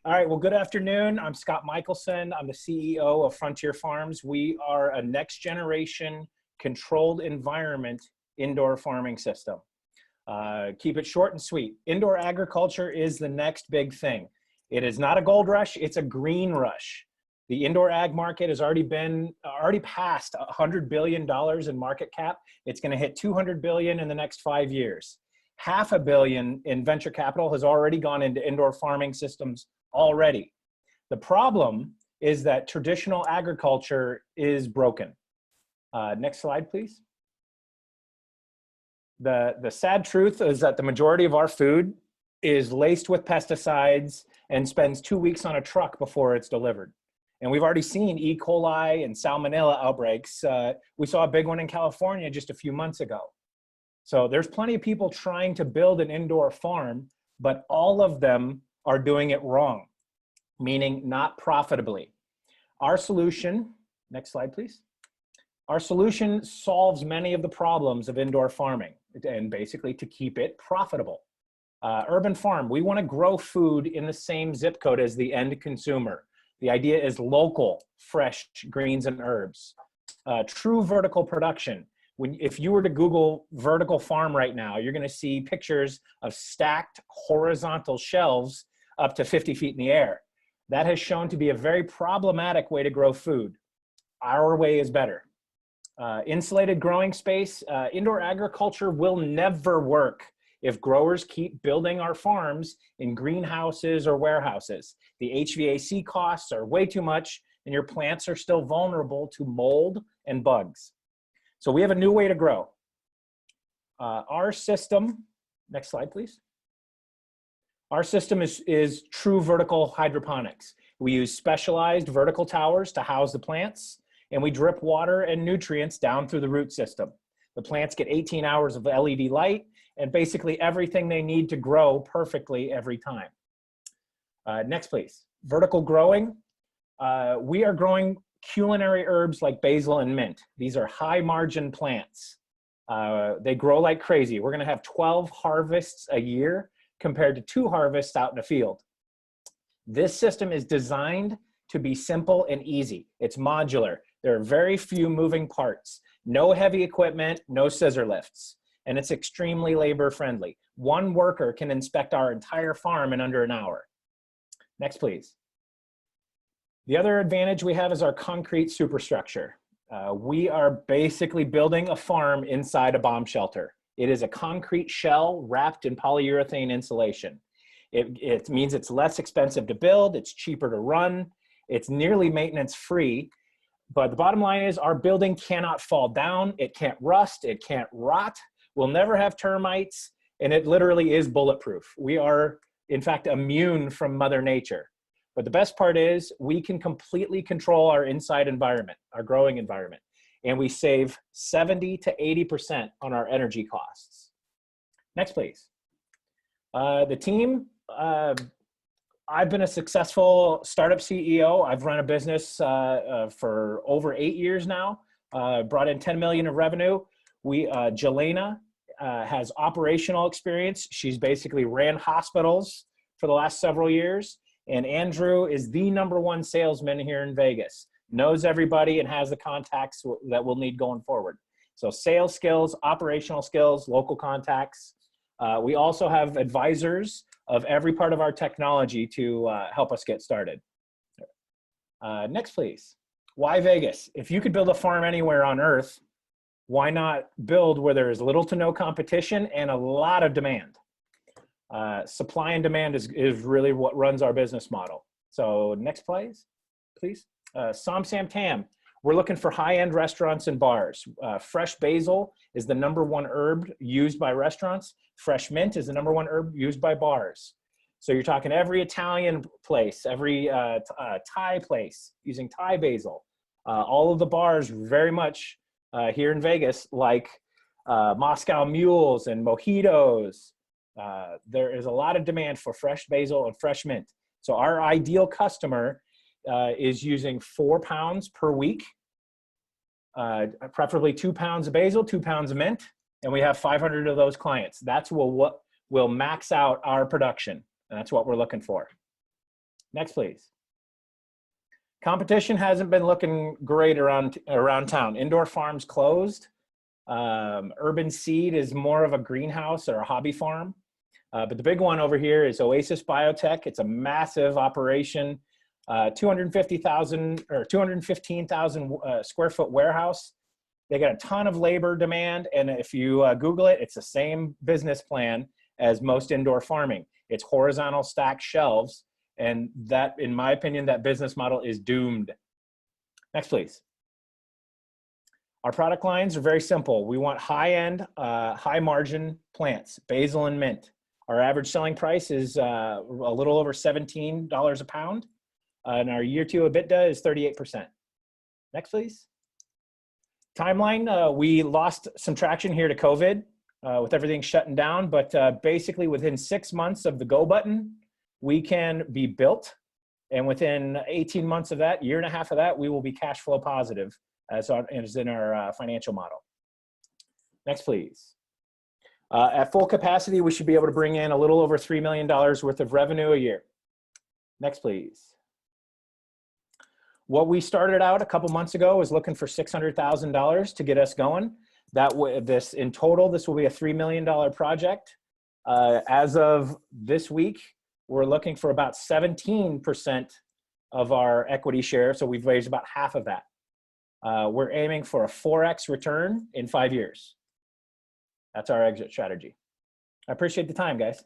All right, well, good afternoon. I'm Scott Michelson. I'm the CEO of Frontier Farms. We are a next generation controlled environment indoor farming system. Keep it short and sweet. Indoor agriculture is the next big thing. It is not a gold rush, it's a green rush. The indoor ag market has already passed $100 billion in market cap. It's gonna hit $200 billion in the next 5 years. $500 million in venture capital has already gone into indoor farming systems already. The problem is that traditional agriculture is broken. Next slide, please. The sad truth is that the majority of our food is laced with pesticides and spends 2 weeks on a truck before it's delivered. And we've already seen E. coli and salmonella outbreaks. We saw a big one in California just a few months ago. So there's plenty of people trying to build an indoor farm, but all of them are doing it wrong, meaning not profitably. Our solution, next slide, please. Our solution solves many of the problems of indoor farming and basically to keep it profitable. Urban farm, we want to grow food in the same zip code as the end consumer. The idea is local, fresh greens and herbs. True vertical production. If you were to Google vertical farm right now, you're going to see pictures of stacked horizontal shelves up to 50 feet in the air. That has shown to be a very problematic way to grow food. Our way is better. Insulated growing space. Indoor agriculture will never work if growers keep building our farms in greenhouses or warehouses. The HVAC costs are way too much and your plants are still vulnerable to mold and bugs. So we have a new way to grow. Our system, next slide, please. Our system is true vertical hydroponics. We use specialized vertical towers to house the plants, and we drip water and nutrients down through the root system. The plants get 18 hours of LED light and basically everything they need to grow perfectly every time. Next, please. Vertical growing. We are growing culinary herbs like basil and mint. These are high margin plants. They grow like crazy. We're gonna have 12 harvests a year compared to 2 harvests out in the field. This system is designed to be simple and easy. It's modular. There are very few moving parts, no heavy equipment, no scissor lifts, and it's extremely labor friendly. One worker can inspect our entire farm in under an hour. Next, please. The other advantage we have is our concrete superstructure. We are basically building a farm inside a bomb shelter. It is a concrete shell wrapped in polyurethane insulation. It means it's less expensive to build, it's cheaper to run, it's nearly maintenance free, but the bottom line is our building cannot fall down, it can't rust, it can't rot, we'll never have termites, and it literally is bulletproof. We are, in fact, immune from Mother Nature. But the best part is we can completely control our inside environment, our growing environment, and we save 70 to 80% on our energy costs. Next, please. The team, I've been a successful startup CEO. I've run a business for over 8 years now, brought in 10 million of revenue. Jelena has operational experience. She's basically ran hospitals for the last several years. And Andrew is the #1 salesman here in Vegas, knows everybody and has the contacts that we'll need going forward. So sales skills, operational skills, local contacts. We also have advisors of every part of our technology to help us get started. Next, please. Why Vegas? If you could build a farm anywhere on earth, why not build where there is little to no competition and a lot of demand? Supply and demand is really what runs our business model. So next, please. Som Sam Tam. We're looking for high-end restaurants and bars. Fresh basil is the #1 herb used by restaurants. Fresh mint is the #1 herb used by bars. So you're talking every Italian place, every Thai place using Thai basil. All of the bars very much here in Vegas like Moscow mules and mojitos. There is a lot of demand for fresh basil and fresh mint. So our ideal customer is using 4 pounds per week, preferably 2 pounds of basil, 2 pounds of mint, and we have 500 of those clients. That's what will max out our production, and that's what we're looking for. Next, please. Competition hasn't been looking great around town. Indoor farms closed. Urban Seed is more of a greenhouse or a hobby farm. But the big one over here is Oasis Biotech. It's a massive operation, 250,000 or 215,000 square foot warehouse. They got a ton of labor demand. And if you Google it, it's the same business plan as most indoor farming. It's horizontal stacked shelves. And that, in my opinion, that business model is doomed. Next, please. Our product lines are very simple. We want high-end, high-margin plants, basil and mint. Our average selling price is a little over $17 a pound, and our year 2 EBITDA is 38%. Next, please. Timeline, we lost some traction here to COVID with everything shutting down, but basically within 6 months of the go button, we can be built, and within 18 months of that, year and a half of that, we will be cash flow positive as in our financial model. Next, please. At full capacity, we should be able to bring in a little over $3 million worth of revenue a year. Next, please. What we started out a couple months ago was looking for $600,000 to get us going. In total, this will be a $3 million project. As of this week, we're looking for about 17% of our equity share, so we've raised about half of that. We're aiming for a 4x return in 5 years. That's our exit strategy. I appreciate the time, guys.